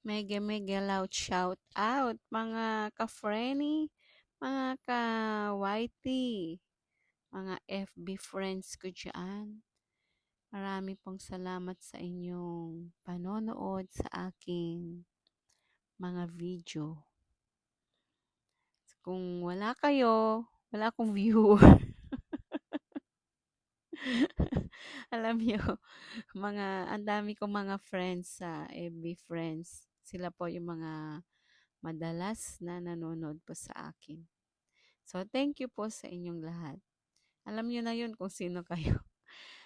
Mega mega loud shout out mga ka-Frenny, mga ka-Whitey, mga FB friends ko dyan. Marami pong salamat sa inyong panonood sa aking mga video. Kung wala kayo, wala akong viewer. Alam niyo, ang dami kong mga friends sa FB friends. Sila po yung mga madalas na nanonood po sa akin. So, thank you po sa inyong lahat. Alam niyo na yun kung sino kayo.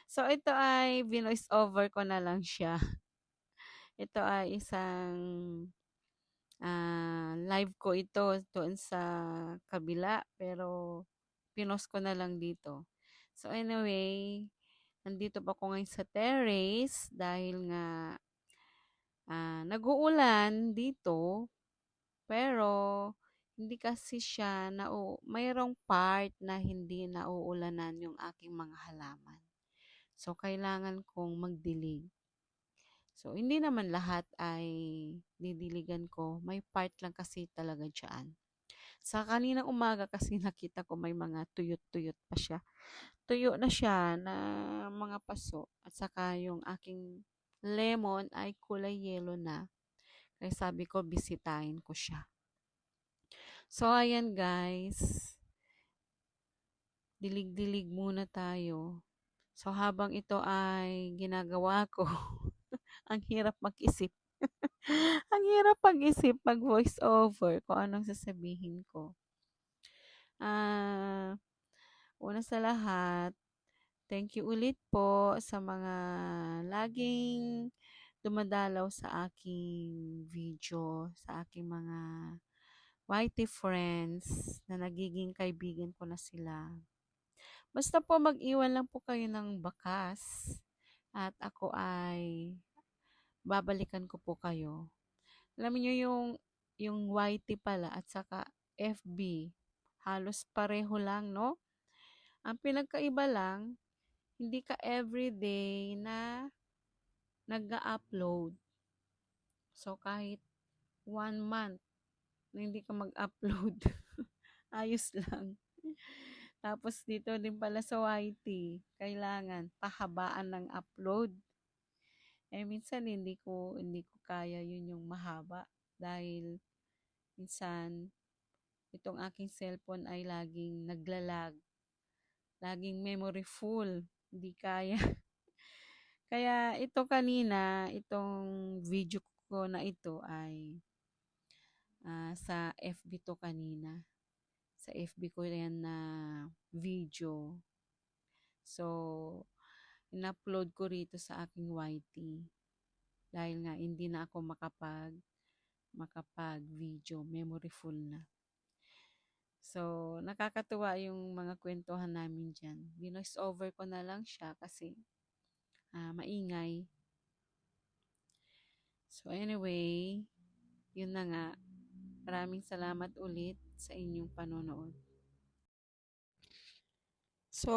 So, ito ay binoise over ko na lang siya. Ito ay isang live ko ito doon sa kabila. Pero, pinost ko na lang dito. So, anyway, nandito pa ako ngayon sa terrace dahil nga nag-uulan dito. Pero, hindi kasi siya, mayroong part na hindi nauulanan yung aking mga halaman. So, kailangan kong magdilig. So, hindi naman lahat ay didiligan ko. May part lang kasi talaga dyan. Sa kaninang umaga kasi nakita ko may mga tuyot-tuyot pa siya. Tuyo na siya na mga paso. At saka yung aking lemon ay kulay yellow na. Kaya sabi ko, bisitahin ko siya. So, ayan guys. Dilig-dilig muna tayo. So, habang ito ay ginagawa ko, ang hirap mag-isip. Ang hirap mag-isip, mag-voice over kung anong sasabihin ko. Ah, una sa lahat, thank you ulit po sa mga laging dumadalaw sa aking video, sa aking mga YT friends na nagiging kaibigan ko na sila. Basta po mag-iwan lang po kayo ng bakas at ako ay babalikan ko po kayo. Alam niyo yung YT pala at saka FB, halos pareho lang, no? Ang pinagkaiba lang, hindi ka everyday na nag-upload. So, kahit 1 month na hindi ka mag-upload, ayos lang. Tapos dito din pala sa YT, kailangan pahabaan ng upload. Minsan hindi ko kaya yun yung mahaba dahil minsan itong aking cellphone ay laging naglalag, laging memory full, hindi kaya. Kaya itong video ko na ito ay sa FB to kanina. Sa FB ko yan na video. So, in-upload ko rito sa aking YT. Dahil nga hindi na ako makapag-video, memory full na. So, nakakatuwa yung mga kwentuhan namin dyan. Binoise over ko na lang siya kasi maingay. So, anyway, yun na nga. Maraming salamat ulit sa inyong panonood. So,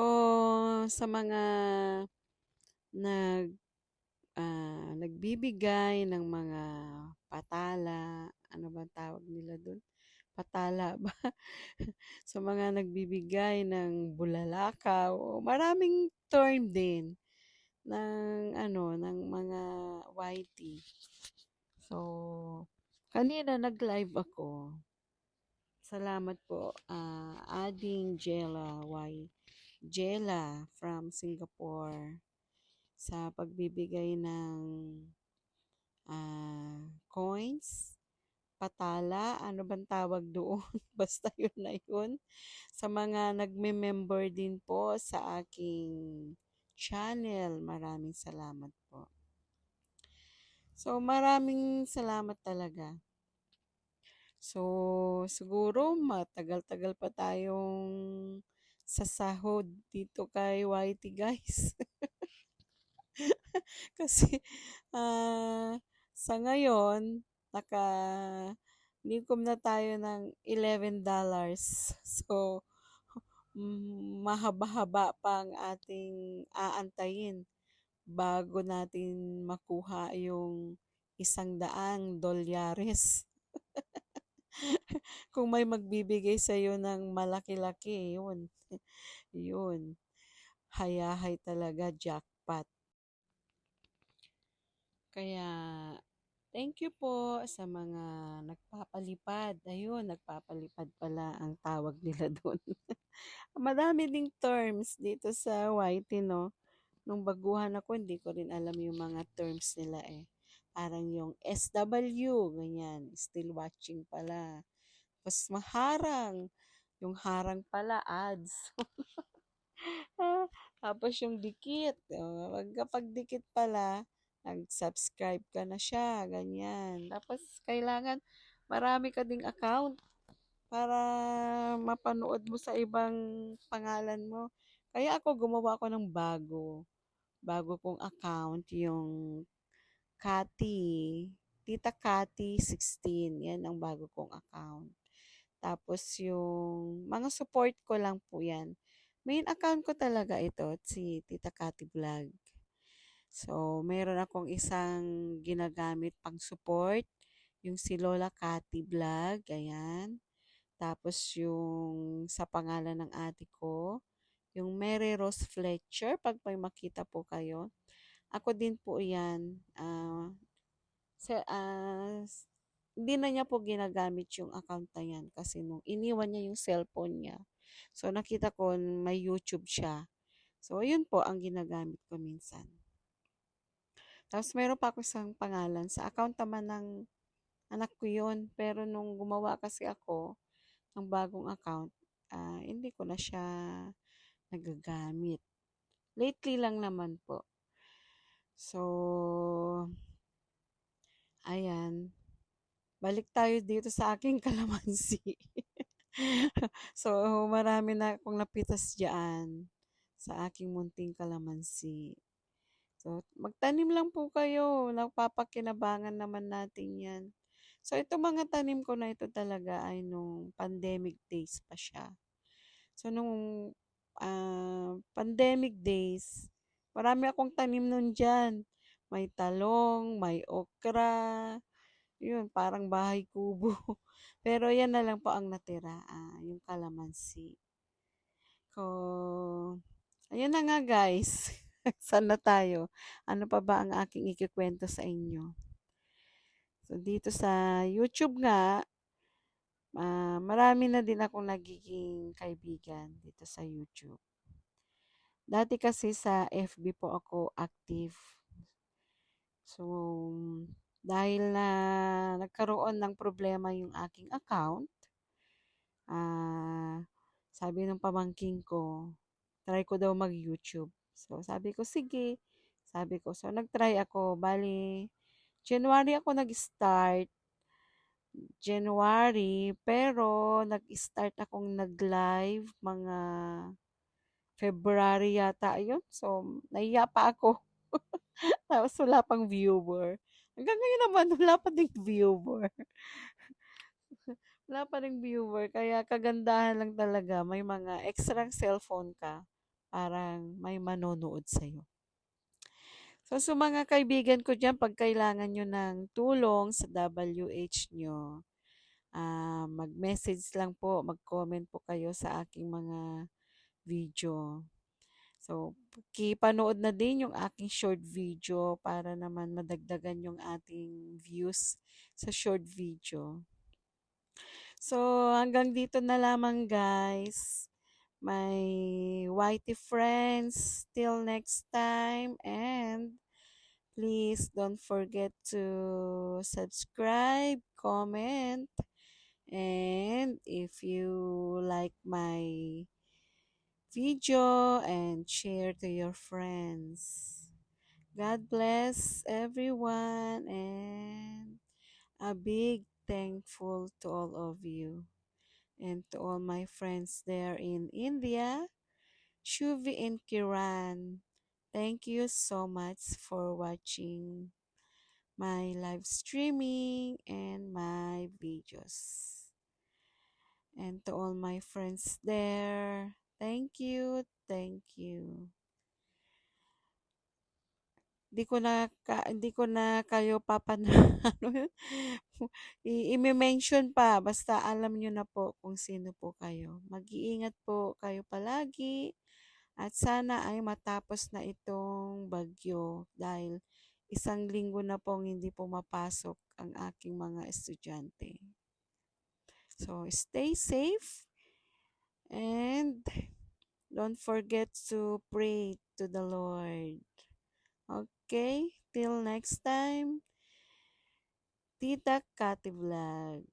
sa mga nagbibigay ng mga patala, ano ba tawag nila doon? Patala ba? Sa mga nagbibigay ng bulalakaw, maraming term din ng mga YT. So, kanina nag-live ako. Salamat po, Ading Jella from Singapore sa pagbibigay ng coins, patala, ano bang tawag doon? Basta yun na yun. Sa mga nagme-member din po sa aking channel, maraming salamat po. So, maraming salamat talaga. So, siguro matagal-tagal pa tayong sasahod dito kay YT guys. Kasi sa ngayon, likom na tayo ng $11. So, mahaba-haba pa ang ating aantayin bago natin makuha yung $100. Kung may magbibigay sa'yo ng malaki-laki, yun, yun, hayahay talaga, jackpot. Kaya, thank you po sa mga nagpapalipad. Ayun, nagpapalipad pala ang tawag nila doon. Madami ding terms dito sa YT, no? Nung baguhan ako, hindi ko rin alam yung mga terms nila eh. Parang yung SW, ganyan, still watching pala. Tapos maharang, yung harang pala, ads. Tapos yung dikit, kapag dikit pala, nag-subscribe ka na siya, ganyan. Tapos kailangan marami ka ding account para mapanood mo sa ibang pangalan mo. Kaya ako gumawa ako ng bago kong account, yung Kati, Tita Kati 16, yan ang bago kong account. Tapos yung mga support ko lang po yan. Main account ko talaga ito, si Tita Kati Vlog. So, meron akong isang ginagamit pang support, yung si Lola Kati Vlog, ayan. Tapos yung sa pangalan ng ate ko, yung Mary Rose Fletcher, pag may makita po kayo. Ako din po yan. Sa, hindi na niya po ginagamit yung account na yan kasi nung iniwan niya yung cellphone niya. So, nakita ko may YouTube siya. So, yun po ang ginagamit ko minsan. Tapos, meron pa ako isang pangalan. Sa account naman ng anak ko yun. Pero nung gumawa kasi ako ng bagong account, hindi ko na siya nagagamit. Lately lang naman po. So, ayan. Balik tayo dito sa aking kalamansi. So, marami na akong napitas diyan sa aking munting kalamansi. So, magtanim lang po kayo. Napapakinabangan naman natin yan. So, itong mga tanim ko na ito talaga ay nung pandemic days pa siya. So, nung pandemic days, marami akong tanim nun dyan. May talong, may okra, yun, parang bahay kubo. Pero yan na lang po ang natira, yung kalamansi. Ko, ayun na nga guys. Saan na tayo? Ano pa ba ang aking ikikwento sa inyo? So, dito sa YouTube nga, marami na din akong nagiging kaibigan dito sa YouTube. Dati kasi sa FB po ako active. So, dahil na nagkaroon ng problema yung aking account, ah, sabi ng pamangking ko, try ko daw mag-YouTube. So, sabi ko, sige. Sabi ko, so nag-try ako. Bali, January ako nag-start. January, pero nag-start akong nag-live mga February yata yun. So, nahiya pa ako. Tapos wala pang viewer. Hanggang ngayon naman, wala pa ding viewer. Wala pa ring viewer. Kaya kagandahan lang talaga, may mga extra cellphone ka. Parang may manonood sa'yo. So, sa mga kaibigan ko dyan, pag kailangan nyo ng tulong sa WH nyo, mag-message lang po, mag-comment po kayo sa aking mga video. So, kipanood na din yung aking short video para naman madagdagan yung ating views sa short video. So, hanggang dito na lamang guys. My whitey friends, till next time, and please don't forget to subscribe, comment, and if you like my video and share to your friends. God bless everyone and a big thankful to all of you and to all my friends there in India, Shuvi and Kiran. Thank you so much for watching my live streaming and my videos. And to all my friends there, thank you, thank you. hindi ko na kayo ano yun, i-me-mention pa basta alam niyo na po kung sino po kayo. Mag-iingat po kayo palagi at sana ay matapos na itong bagyo dahil isang linggo na pong hindi pumapasok ang aking mga estudyante. So, stay safe and don't forget to pray to the Lord. Okay? Till next time, Tita Kati Vlog.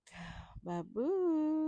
Babush!